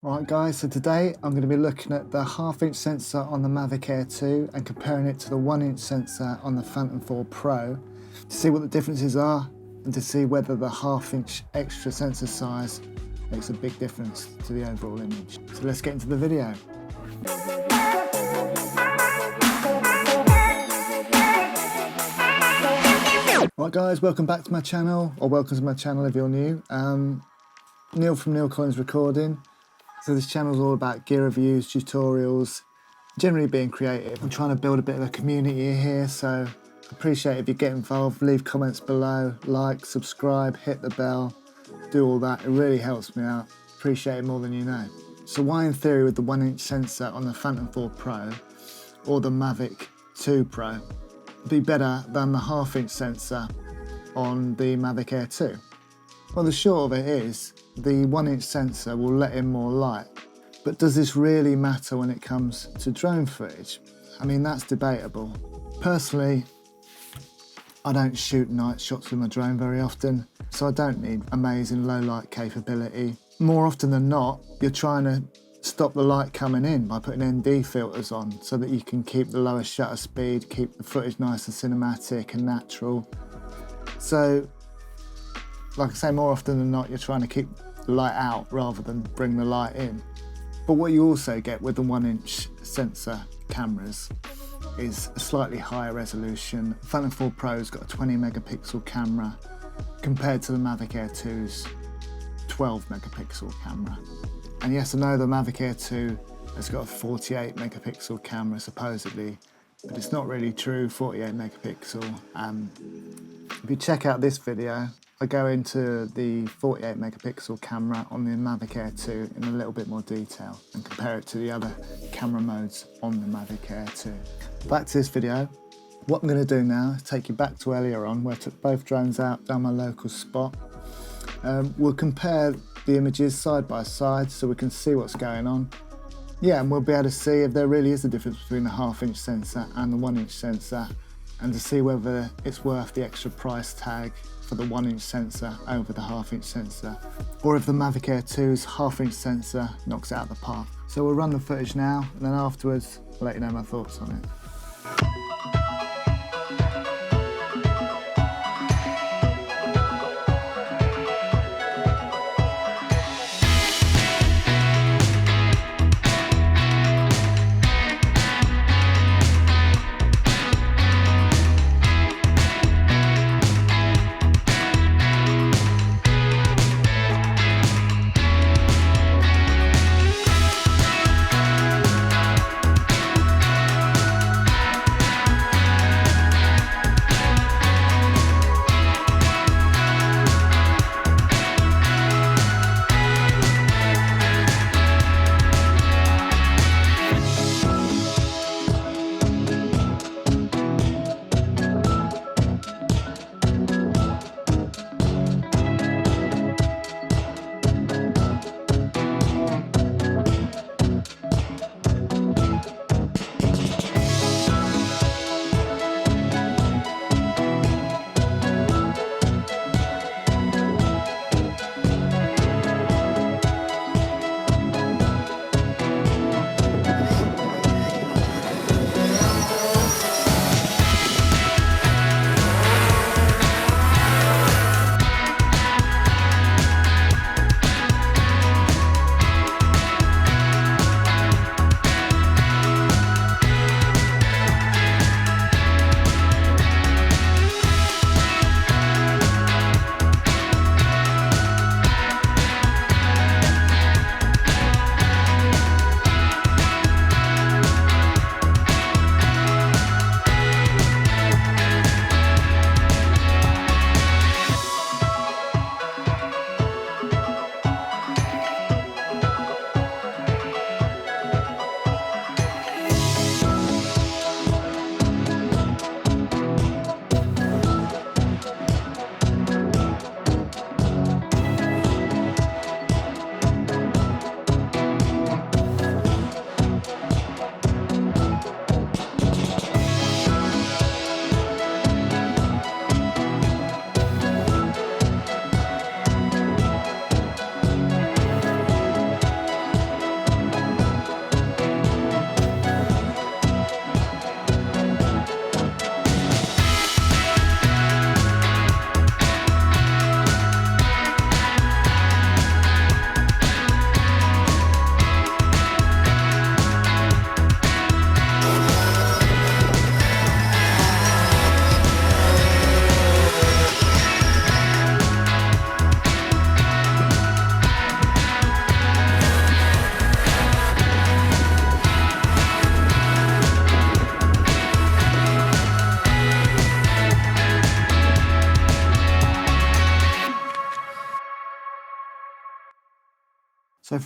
Right guys, so today I'm going to be looking at the 1/2" sensor on the Mavic Air 2 and comparing it to the 1" sensor on the Phantom 4 Pro to see what the differences are and to see whether the 1/2" extra sensor size makes a big difference to the overall image. So let's get into the video. Right guys, welcome back to my channel, or welcome to my channel if you're new. Neil from Neil Collins Recording. So this channel is all about gear reviews, tutorials, generally being creative. I'm trying to build a bit of a community here, so appreciate if you get involved, leave comments below, like, subscribe, hit the bell, do all that. It really helps me out. Appreciate it more than you know. So why in theory would the 1" sensor on the Phantom 4 Pro or the Mavic 2 Pro be better than the 1/2" sensor on the Mavic Air 2? Well, the short of it is, the 1" sensor will let in more light. But does this really matter when it comes to drone footage? I mean, that's debatable. Personally, I don't shoot night shots with my drone very often, so I don't need amazing low light capability. More often than not, you're trying to stop the light coming in by putting ND filters on so that you can keep the lowest shutter speed, keep the footage nice and cinematic and natural. So, like I say, more often than not, you're trying to keep the light out rather than bring the light in. But what you also get with the 1" sensor cameras is a slightly higher resolution. Phantom 4 Pro's got a 20 megapixel camera compared to the Mavic Air 2's 12 megapixel camera. And yes, I know the Mavic Air 2 has got a 48 megapixel camera supposedly, but it's not really true, 48 megapixel. If you check out this video, I go into the 48 megapixel camera on the Mavic Air 2 in a little bit more detail and compare it to the other camera modes on the Mavic Air 2. Back to this video. What I'm going to do now is take you back to earlier on where I took both drones out down my local spot. We'll compare the images side by side so we can see what's going on. Yeah, and we'll be able to see if there really is a difference between the 1/2" sensor and the 1" sensor, and to see whether it's worth the extra price tag for the 1" sensor over the 1/2" sensor, or if the Mavic Air 2's 1/2" sensor knocks it out of the park. So we'll run the footage now, and then afterwards I'll let you know my thoughts on it.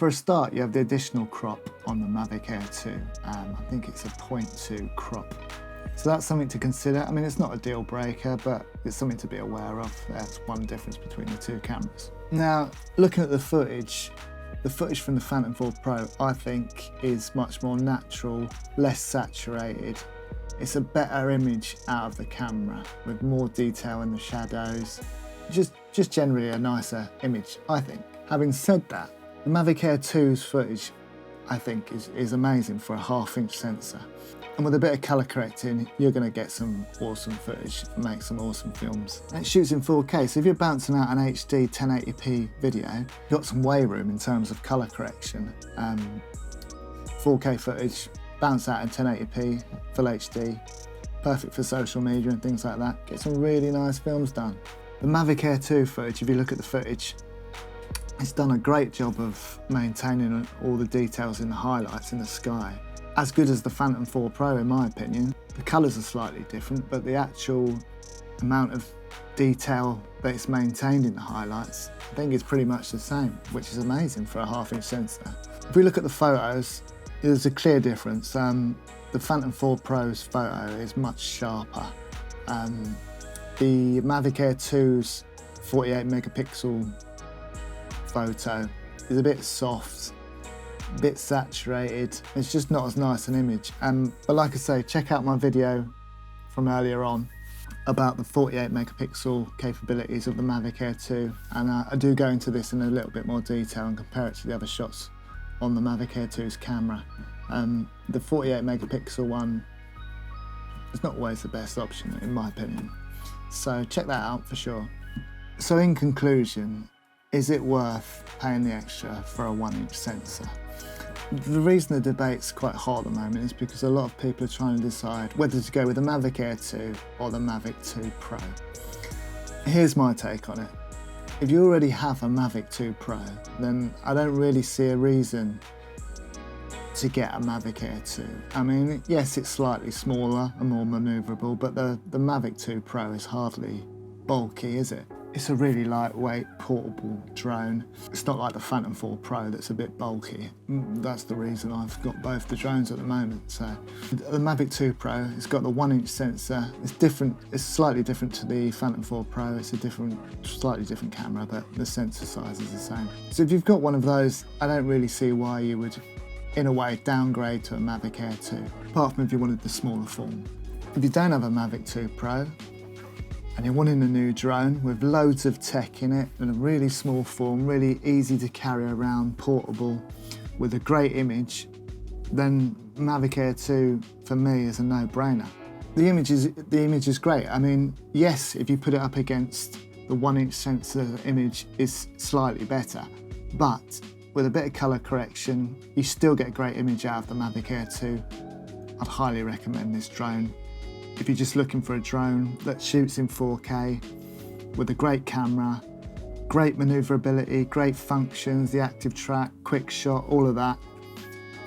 for a start, you have the additional crop on the Mavic Air 2. I think it's a 0.2 crop. So that's something to consider. I mean, it's not a deal breaker, but it's something to be aware of. That's one difference between the two cameras. Now, looking at the footage from the Phantom 4 Pro, I think is much more natural, less saturated. It's a better image out of the camera with more detail in the shadows. Just generally a nicer image, I think. Having said that, the Mavic Air 2's footage, I think, is amazing for a 1/2-inch sensor. And with a bit of colour correcting, you're going to get some awesome footage and make some awesome films. And it shoots in 4K, so if you're bouncing out an HD 1080p video, you've got some way room in terms of colour correction. 4K footage, bounce out in 1080p, full HD, perfect for social media and things like that. Get some really nice films done. The Mavic Air 2 footage, if you look at the footage, it's done a great job of maintaining all the details in the highlights in the sky. As good as the Phantom 4 Pro in my opinion. The colours are slightly different, but the actual amount of detail that it's maintained in the highlights, I think is pretty much the same, which is amazing for a 1/2-inch sensor. If we look at the photos, there's a clear difference. The Phantom 4 Pro's photo is much sharper. The Mavic Air 2's 48 megapixel photo is a bit soft, a bit saturated. It's just not as nice an image. But like I say, check out my video from earlier on about the 48 megapixel capabilities of the Mavic Air 2, and I do go into this in a little bit more detail and compare it to the other shots on the Mavic Air 2's camera. The 48 megapixel one is not always the best option in my opinion, so check that out for sure. So in conclusion, is it worth paying the extra for a 1-inch sensor? The reason the debate's quite hot at the moment is because a lot of people are trying to decide whether to go with the Mavic Air 2 or the Mavic 2 Pro. Here's my take on it. If you already have a Mavic 2 Pro, then I don't really see a reason to get a Mavic Air 2. I mean, yes, it's slightly smaller and more manoeuvrable, but the Mavic 2 Pro is hardly bulky, is it? It's a really lightweight, portable drone. It's not like the Phantom 4 Pro that's a bit bulky. That's the reason I've got both the drones at the moment. So the Mavic 2 Pro, it's got the 1-inch sensor. It's different, it's slightly different to the Phantom 4 Pro. It's a slightly different camera, but the sensor size is the same. So if you've got one of those, I don't really see why you would, in a way, downgrade to a Mavic Air 2, apart from if you wanted the smaller form. If you don't have a Mavic 2 Pro, and you're wanting a new drone with loads of tech in it and a really small form, really easy to carry around, portable, with a great image, then Mavic Air 2 for me is a no-brainer. The image is great. I mean, yes, if you put it up against the 1-inch sensor, image is slightly better, but with a bit of colour correction, you still get a great image out of the Mavic Air 2. I'd highly recommend this drone. If you're just looking for a drone that shoots in 4K with a great camera, great manoeuvrability, great functions, the active track, quick shot, all of that,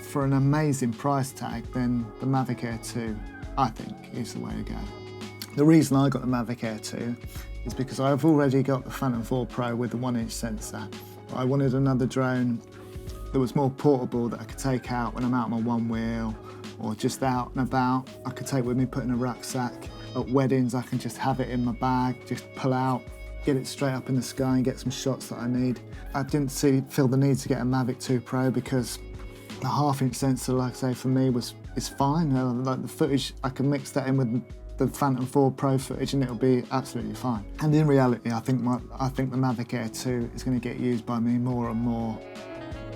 for an amazing price tag, then the Mavic Air 2, I think, is the way to go. The reason I got the Mavic Air 2 is because I've already got the Phantom 4 Pro with the 1-inch sensor. I wanted another drone that was more portable, that I could take out when I'm out on my one wheel, or just out and about. I could take with me, put in a rucksack. At weddings, I can just have it in my bag, just pull out, get it straight up in the sky and get some shots that I need. I didn't feel the need to get a Mavic 2 Pro because the 1/2-inch sensor, like I say, for me is fine. Like the footage, I can mix that in with the Phantom 4 Pro footage and it'll be absolutely fine. And in reality, I think the Mavic Air 2 is going to get used by me more and more.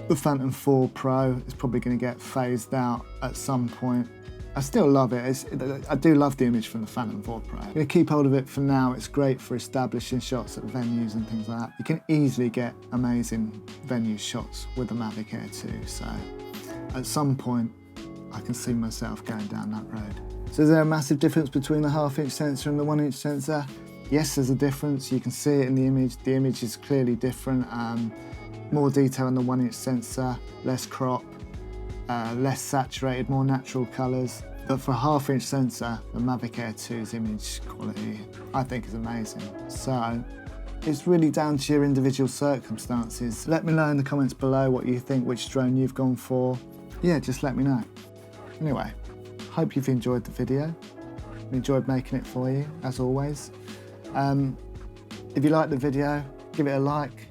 The Phantom 4 Pro is probably going to get phased out at some point. I still love it. I do love the image from the Phantom 4 Pro. I'm going to keep hold of it for now. It's great for establishing shots at venues and things like that. You can easily get amazing venue shots with the Mavic Air 2. So at some point, I can see myself going down that road. So is there a massive difference between the 1/2-inch sensor and the 1-inch sensor? Yes, there's a difference. You can see it in the image. The image is clearly different. More detail on the 1-inch sensor, less crop, less saturated, more natural colours. But for a 1/2-inch sensor, the Mavic Air 2's image quality, I think, is amazing. So It's really down to your individual circumstances. Let me know in the comments below what you think, which drone you've gone for. Yeah, just let me know. Anyway, hope you've enjoyed the video. Enjoyed making it for you, as always. If you like the video, give it a like.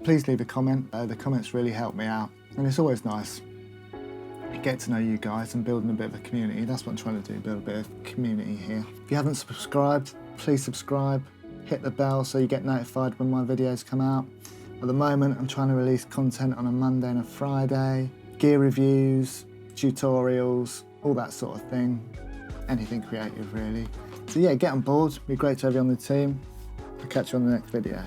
Please leave a comment. The comments really help me out, and it's always nice to get to know you guys and building a bit of a community. That's what I'm trying to do, build a bit of community here. If you haven't subscribed, please subscribe. Hit the bell so you get notified when my videos come out. At the moment, I'm trying to release content on a Monday and a Friday. Gear reviews, tutorials, all that sort of thing. Anything creative, really. So yeah, get on board. It'd be great to have you on the team. I'll catch you on the next video.